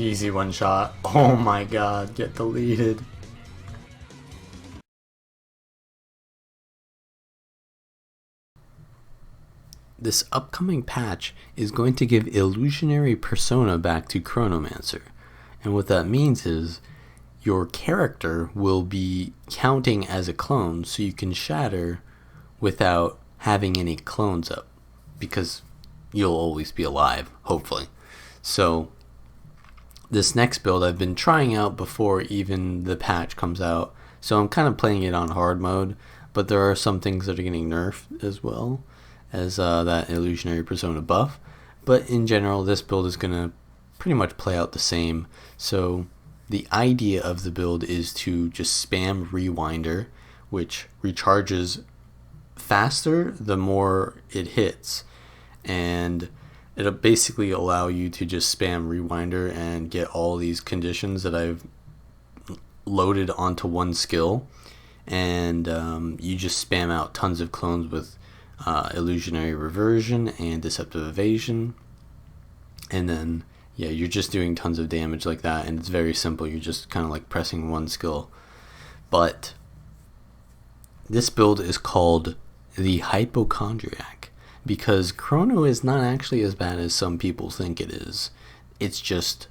Easy one shot. Oh my god, get deleted. This upcoming patch is going to give illusionary persona back to Chronomancer. And what that means is your character will be counting as a clone, so you can shatter without having any clones up, because you'll always be alive, hopefully. So this next build I've been trying out before even the patch comes out, so I'm kind of playing it on hard mode, but there are some things that are getting nerfed as well as that illusionary persona buff. But in general, this build is going to pretty much play out the same. So the idea of the build is to just spam Rewinder, which recharges faster the more it hits, and it'll basically allow you to just spam Rewinder and get all these conditions that I've loaded onto one skill, and you just spam out tons of clones with illusionary reversion and deceptive evasion, and then you're just doing tons of damage like that, and it's very simple. You're just kind of like pressing one skill. But this build is called the Hypochondriac because Chrono is not actually as bad as some people think it is. It's just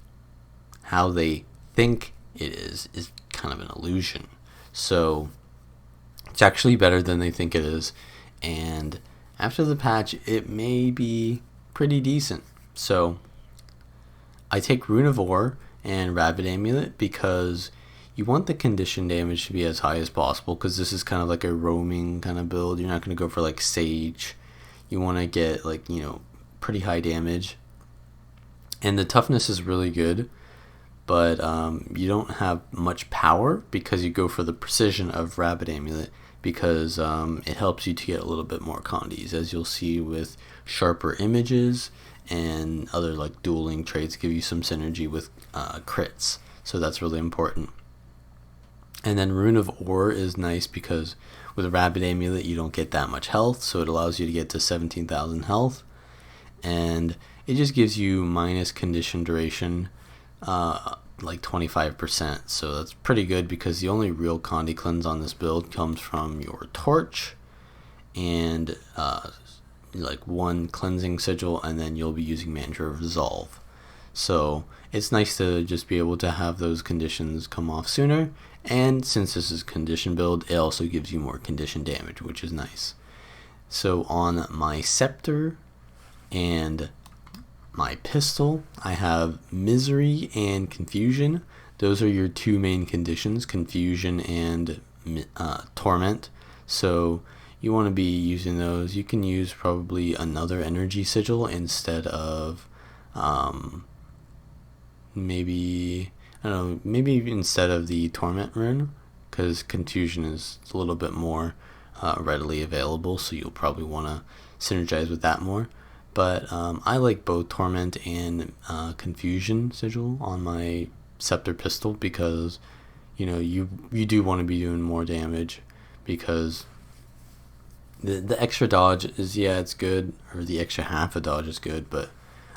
how they think it is kind of an illusion. So it's actually better than they think it is, and after the patch it may be pretty decent. So I take Rune of Orr and Rabid Amulet because you want the condition damage to be as high as possible, because this is kind of like a roaming kind of build. You're not going to go for like Sage. You want to get like, pretty high damage, and the toughness is really good, but you don't have much power because you go for the precision of Rabid Amulet, because it helps you to get a little bit more condis, as you'll see with sharper images and other like dueling traits give you some synergy with crits, so that's really important. And then Rune of Orr is nice because with Rabid Amulet you don't get that much health, so it allows you to get to 17,000 health, and it just gives you minus condition duration like 25%, so that's pretty good, because the only real condi cleanse on this build comes from your torch and like one cleansing sigil, and then you'll be using Mantra of Resolve. So it's nice to just be able to have those conditions come off sooner, and since this is a condition build, it also gives you more condition damage, which is nice. So on my Scepter and my pistol, I have Misery and Confusion. Those are your two main conditions, Confusion and Torment. So you want to be using those. You can use probably another energy sigil instead of maybe instead of the Torment rune, because Confusion is a little bit more readily available, so you'll probably want to synergize with that more. But I like both Torment and Confusion sigil on my Scepter pistol, because you do want to be doing more damage, because the extra dodge is, it's good, or the extra half a dodge is good, but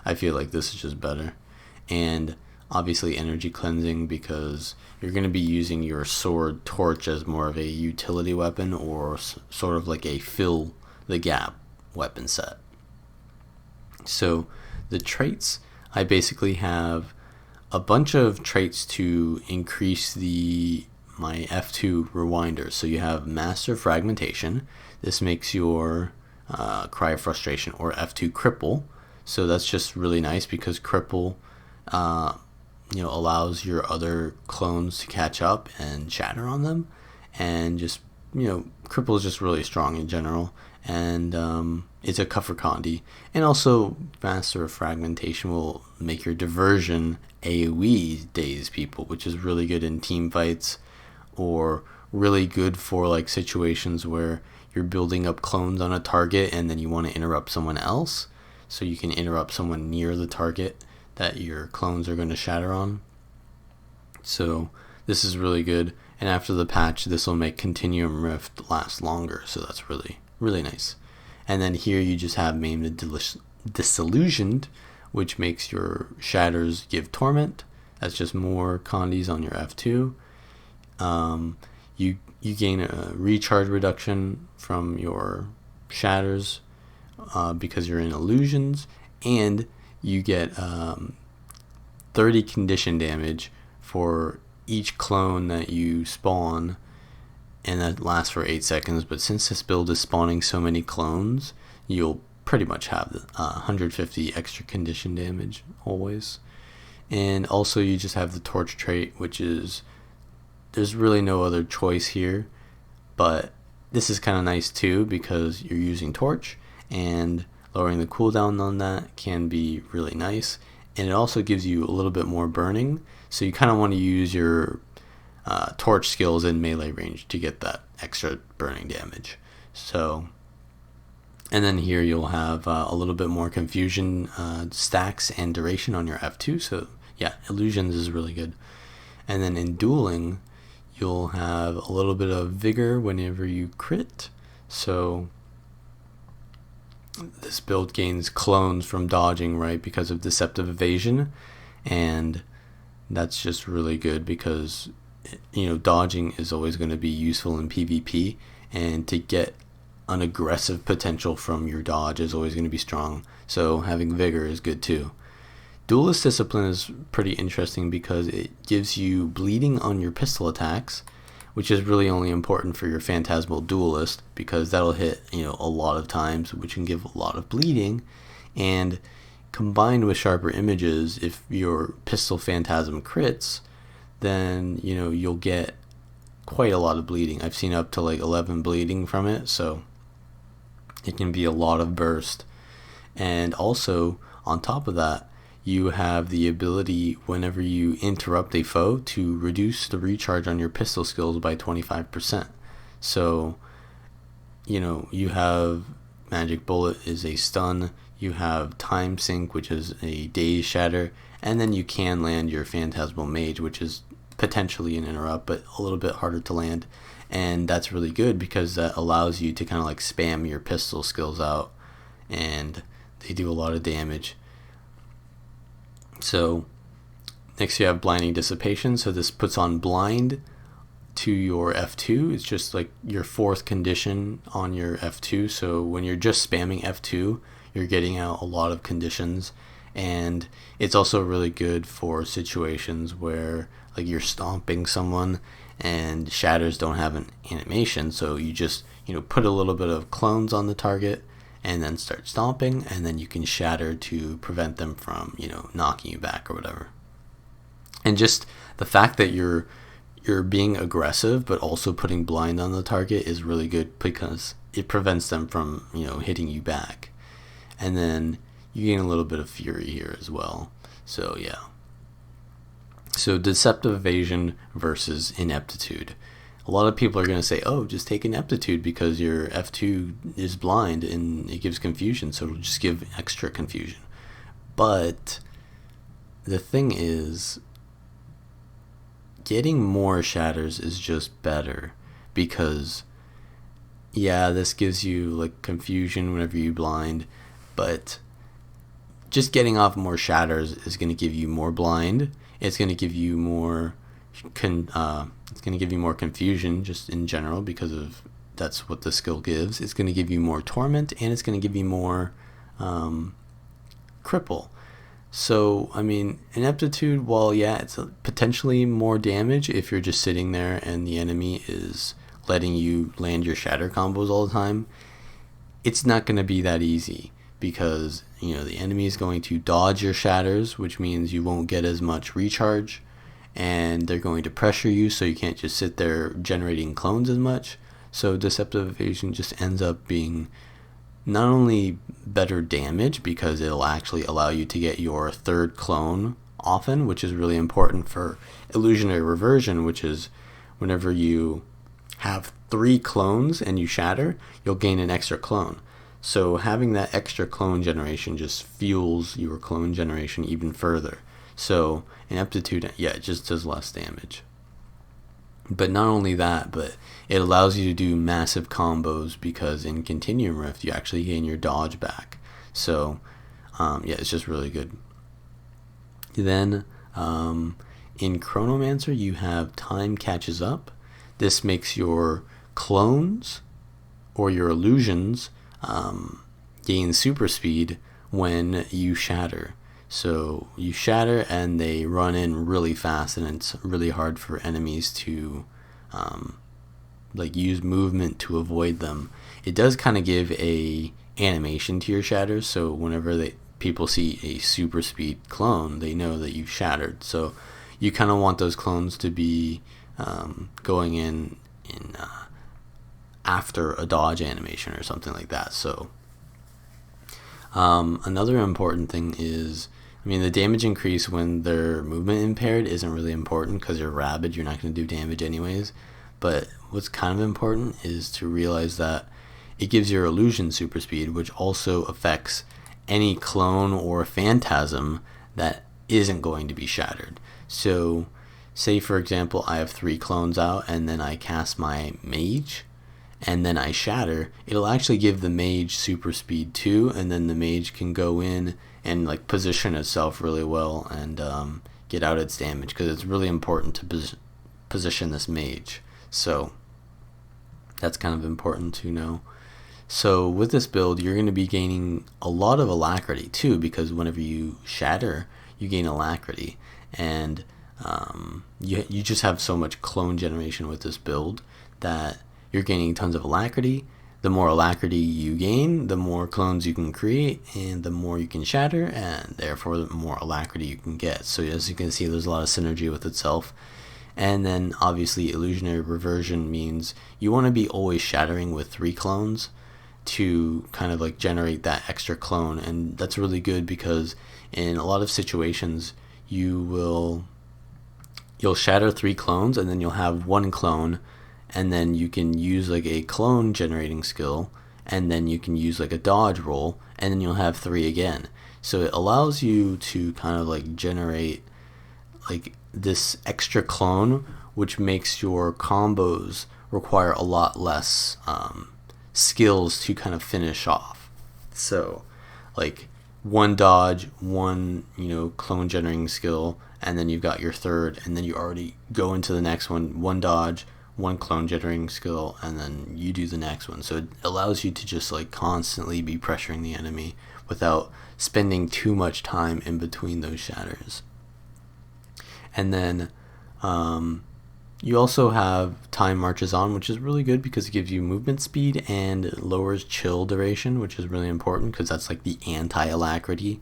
I feel like this is just better. And obviously energy cleansing, because you're going to be using your sword torch as more of a utility weapon, or sort of like a fill the gap weapon set. So the traits, I basically have a bunch of traits to increase my F2 rewinder. So you have Master Fragmentation. This makes your Cry of Frustration or F2 cripple. So that's just really nice, because cripple allows your other clones to catch up and shatter on them, and just cripple is just really strong in general, and it's a cover condi. And also Master of Fragmentation will make your diversion AoE daze people, which is really good in team fights, or really good for like situations where you're building up clones on a target and then you want to interrupt someone else, so you can interrupt someone near the target that your clones are going to shatter on. So this is really good, and after the patch this will make Continuum Rift last longer, so that's really, really nice. And then here you just have Maimed and Disillusioned, which makes your shatters give torment, That's just more condis on your F2. You gain a recharge reduction from your shatters because you're in illusions, and you get 30 condition damage for each clone that you spawn, and that lasts for 8 seconds. But since this build is spawning so many clones, you'll pretty much have 150 extra condition damage always. And also you just have the torch trait, which is, there's really no other choice here, but this is kind of nice too because you're using torch, and lowering the cooldown on that can be really nice. And it also gives you a little bit more burning, so you kind of want to use your torch skills in melee range to get that extra burning damage. So, and then here you'll have a little bit more confusion stacks and duration on your F2. So yeah, illusions is really good. And then in dueling, you'll have a little bit of vigor whenever you crit. So this build gains clones from dodging, right, because of deceptive evasion, and that's just really good because, you know, dodging is always going to be useful in PvP, and to get an aggressive potential from your dodge is always going to be strong. So having vigor is good too. Duelist discipline is pretty interesting because it gives you bleeding on your pistol attacks, which is really only important for your phantasmal duelist because that'll hit, you know, a lot of times, which can give a lot of bleeding. And combined with sharper images, if your pistol phantasm crits, then, you know, you'll get quite a lot of bleeding. I've seen up to like 11 bleeding from it, so it can be a lot of burst. And also on top of that, you have the ability, whenever you interrupt a foe, to reduce the recharge on your pistol skills by 25%. So, you know, you have Magic Bullet is a stun, you have Time Sink, which is a Daze Shatter, and then you can land your Phantasmal Mage, which is potentially an interrupt, but a little bit harder to land. And that's really good because that allows you to kind of like spam your pistol skills out, and they do a lot of damage. So next you have Blinding Dissipation. So this puts on blind to your F2. It's just like your fourth condition on your F2. So when you're just spamming F2, you're getting out a lot of conditions. And it's also really good for situations where like you're stomping someone and shatters don't have an animation. So you just, you know, put a little bit of clones on the target and then start stomping, and then you can shatter to prevent them from, you know, knocking you back or whatever. And just the fact that you're being aggressive but also putting blind on the target is really good because it prevents them from, you know, hitting you back. And then you gain a little bit of fury here as well. So yeah. So deceptive evasion versus ineptitude. A lot of people are going to say, oh, just take ineptitude because your F2 is blind and it gives confusion, so it'll just give extra confusion. But the thing is, getting more shatters is just better because, yeah, this gives you like confusion whenever you blind, but just getting off more shatters is going to give you more blind. It's going to give you more it's going to give you more confusion just in general because of that's what the skill gives. It's going to give you more torment, and it's going to give you more cripple. So, I mean, ineptitude, while yeah, it's potentially more damage if you're just sitting there and the enemy is letting you land your shatter combos all the time, it's not going to be that easy because, you know, the enemy is going to dodge your shatters, which means you won't get as much recharge, and they're going to pressure you, so you can't just sit there generating clones as much. So deceptive evasion just ends up being not only better damage because it'll actually allow you to get your third clone often, which is really important for illusionary reversion, which is whenever you have 3 clones and you shatter, you'll gain an extra clone. So having that extra clone generation just fuels your clone generation even further. So ineptitude, yeah, it just does less damage. But not only that, but it allows you to do massive combos because in Continuum Rift, you actually gain your dodge back. So, yeah, it's just really good. Then, In Chronomancer, you have time catches up. This makes your clones or your illusions gain super speed when you shatter. So you shatter and they run in really fast, and it's really hard for enemies to use movement to avoid them. It does kind of give a animation to your shatters, so whenever people see a super speed clone, they know that you've shattered. So you kind of want those clones to be going in after a dodge animation or something like that. So another important thing is, the damage increase when they're movement impaired isn't really important because you're rabid, you're not going to do damage anyways. But what's kind of important is to realize that it gives your illusion super speed, which also affects any clone or phantasm that isn't going to be shattered. So say for example I have 3 clones out and then I cast my mage and then I shatter, it'll actually give the mage super speed too, and then the mage can go in and position itself really well and get out its damage, because it's really important to position this mage. So that's kind of important to know. So with this build, you're going to be gaining a lot of alacrity too, because whenever you shatter, you gain alacrity, and you just have so much clone generation with this build that you're gaining tons of alacrity. The more alacrity you gain, the more clones you can create, and the more you can shatter, and therefore the more alacrity you can get. So as you can see, there's a lot of synergy with itself. And then obviously illusionary reversion means you want to be always shattering with 3 clones to kind of generate that extra clone, and that's really good because in a lot of situations you'll shatter 3 clones and then you'll have 1 clone, and then you can use a clone generating skill, and then you can use a dodge roll, and then you'll have 3 again. So it allows you to kind of generate this extra clone, which makes your combos require a lot less skills to kind of finish off. So 1 dodge, 1 clone generating skill, and then you've got your 3rd, and then you already go into the next one, 1 dodge, 1 clone generating skill, and then you do the next one. So it allows you to just constantly be pressuring the enemy without spending too much time in between those shatters. And then you also have time marches on, which is really good because it gives you movement speed and lowers chill duration, which is really important because that's the anti-alacrity.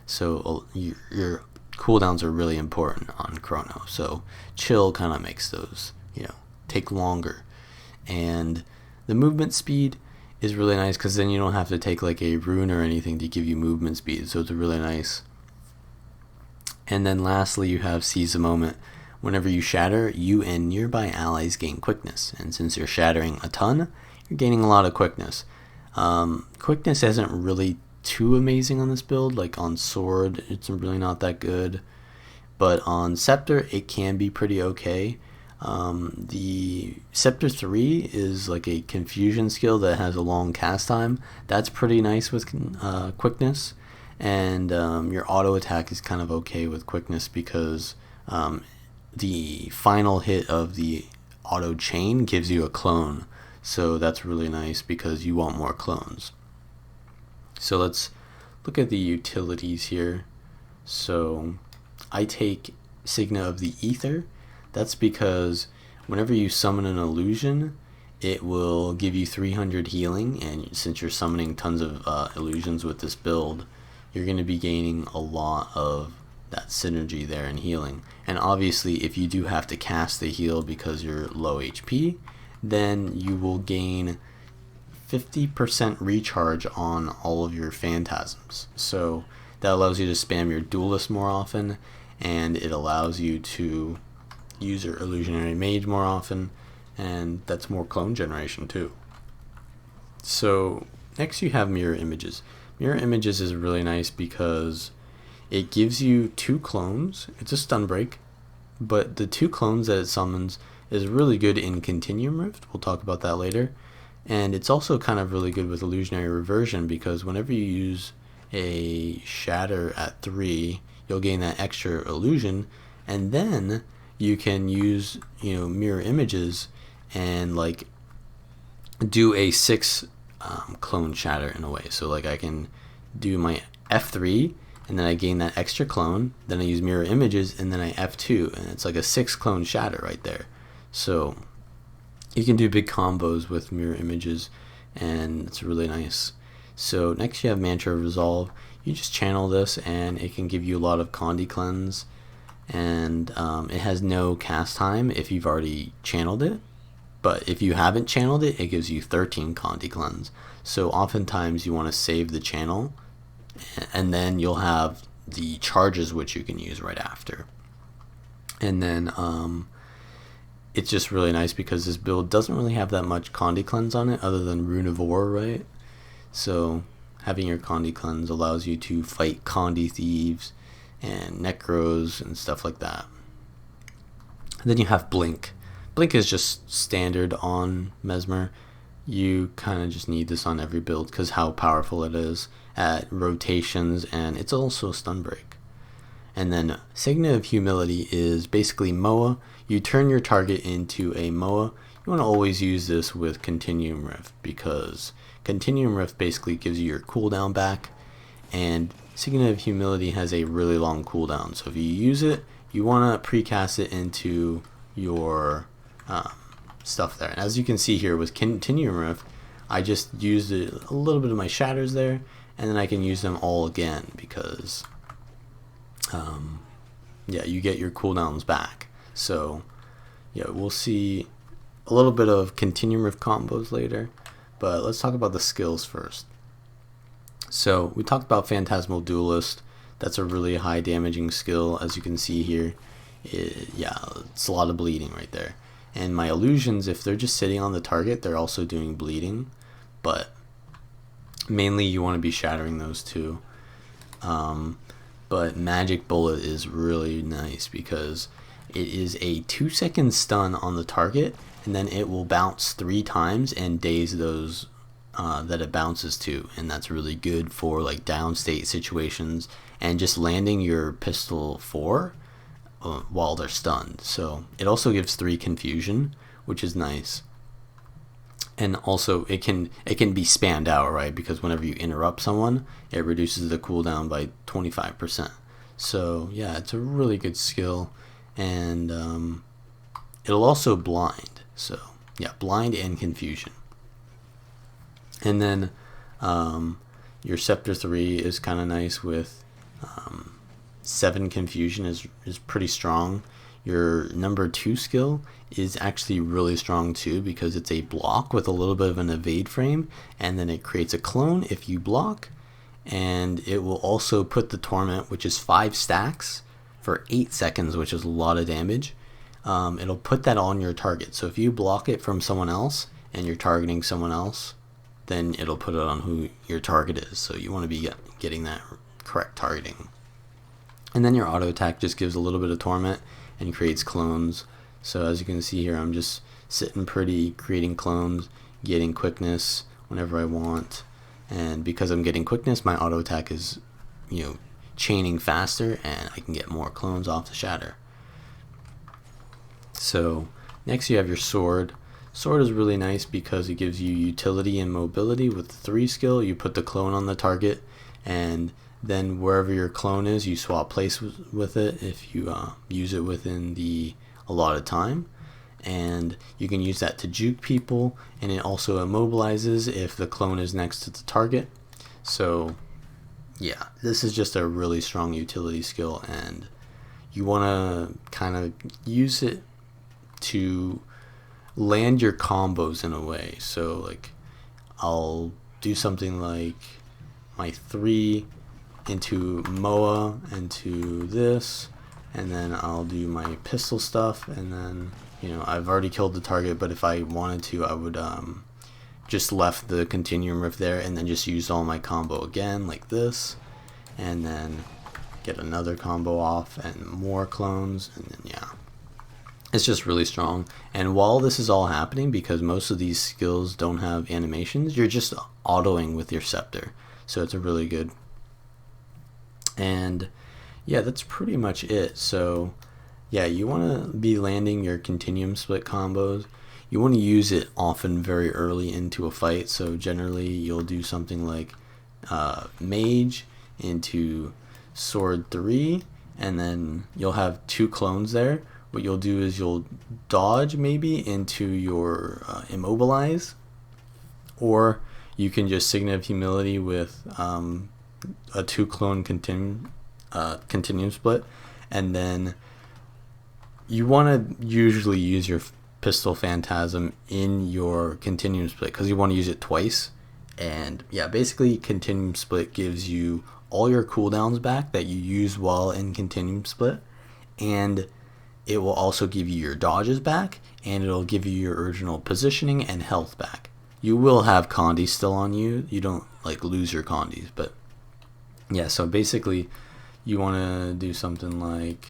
So your cooldowns are really important on Chrono. So chill kind of makes those take longer. And the movement speed is really nice because then you don't have to take a rune or anything to give you movement speed. So it's really nice. And then lastly, you have Seize the Moment. Whenever you shatter, you and nearby allies gain quickness. And since you're shattering a ton, you're gaining a lot of quickness. Quickness isn't really too amazing on this build. On Sword, it's really not that good. But on Scepter, it can be pretty okay. The Scepter 3 is a confusion skill that has a long cast time. That's pretty nice with quickness. And your auto attack is kind of okay with quickness because the final hit of the auto chain gives you a clone. So that's really nice because you want more clones. So let's look at the utilities here. So I take Signa of the Ether. That's because whenever you summon an illusion, it will give you 300 healing, and since you're summoning tons of illusions with this build, you're going to be gaining a lot of that synergy there in healing. And obviously if you do have to cast the heal because you're low HP, then you will gain 50% recharge on all of your phantasms. So that allows you to spam your duelist more often, and it allows you to use your illusionary mage more often, and that's more clone generation too. So next you have mirror images. Mirror images is really nice because it gives you 2 clones. It's a stun break, but the 2 clones that it summons is really good in Continuum Rift. We'll talk about that later. And it's also kind of really good with illusionary reversion because whenever you use a shatter at 3, you'll gain that extra illusion, And then you can use, mirror images and like do a 6 clone shatter in a way. So like I can do my F3 and then I gain that extra clone, then I use mirror images and then I F2, and it's like a 6 clone shatter right there. So you can do big combos with mirror images, and it's really nice. So next you have Mantra of Resolve. You just channel this and it can give you a lot of condi cleanse, and it has no cast time if you've already channeled it, but if you haven't channeled it, it gives you 13 condi cleanse. So oftentimes you want to save the channel, and then you'll have the charges which you can use right after. And then it's just really nice because this build doesn't really have that much condi cleanse on it other than Rune of Orr, right? So having your condi cleanse allows you to fight condi thieves and necros and stuff like that. And then you have Blink. Blink is just standard on Mesmer. You kind of just need this on every build because how powerful it is at rotations, and it's also a stun break. And then Signet of Humility is basically Moa. You turn your target into a Moa. You want to always use this with Continuum Rift because Continuum Rift basically gives you your cooldown back, and Signet of Humility has a really long cooldown. So if you use it, you want to precast it into your stuff there. And as you can see here with Continuum Rift, I just used a little bit of my shatters there, and then I can use them all again because yeah, you get your cooldowns back. So yeah, we'll see a little bit of Continuum Rift combos later, but let's talk about the skills first. So we talked about Phantasmal Duelist. That's a really high damaging skill, as you can see here. Yeah, it's a lot of bleeding right there. And my illusions, if they're just sitting on the target, they're also doing bleeding, but mainly you want to be shattering those too. But Magic Bullet is really nice because it is a 2-second stun on the target, and then it will bounce 3 times and daze those that it bounces to, and that's really good for like downstate situations and just landing your pistol 4 while they're stunned. So it also gives 3 confusion, which is nice. And also it can be spammed out, right? Because whenever you interrupt someone, it reduces the cooldown by 25%. So yeah, it's a really good skill, and it'll also blind. So yeah, blind and confusion. And then your Scepter 3 is kind of nice with 7 confusion is pretty strong. Your number 2 skill is actually really strong too because it's a block with a little bit of an evade frame, and then it creates a clone if you block, and it will also put the Torment, which is 5 stacks for 8 seconds, which is a lot of damage. It'll put that on your target. So if you block it from someone else and you're targeting someone else, then it'll put it on who your target is. So you want to be getting that correct targeting. And then your auto attack just gives a little bit of Torment and creates clones. So as you can see here, I'm just sitting pretty, creating clones, getting quickness whenever I want. And because I'm getting quickness, my auto attack is, chaining faster, and I can get more clones off the shatter. So next you have your sword. Sword is really nice because it gives you utility and mobility. With the 3 skill, you put the clone on the target, and then wherever your clone is, you swap place with it if you use it within the allotted time. And you can use that to juke people, and it also immobilizes if the clone is next to the target. So yeah, this is just a really strong utility skill, and you want to kind of use it to land your combos in a way. So like I'll do something like my 3 into Moa into this, and then I'll do my pistol stuff, and then I've already killed the target, but if I wanted to, I would just left the Continuum Rift there and then just used all my combo again like this, and then get another combo off and more clones, and then yeah, it's just really strong. And while this is all happening, because most of these skills don't have animations, you're just autoing with your Scepter, so it's a really good. And yeah, that's pretty much it. So Yeah, you want to be landing your continuum split combos. You want to use it often very early into a fight. So generally, you'll do something like mage into sword 3, and then you'll have 2 clones there. What you'll do is you'll dodge maybe into your immobilize, or you can just Signet of Humility with a 2 clone continuum split, and then you want to usually use your Pistol Phantasm in your continuum split because you want to use it twice. And yeah, basically continuum split gives you all your cooldowns back that you use while in continuum split, and it will also give you your dodges back, and it'll give you your original positioning and health back. You will have condi still on you. You don't like lose your condis, but yeah, so basically you want to do something like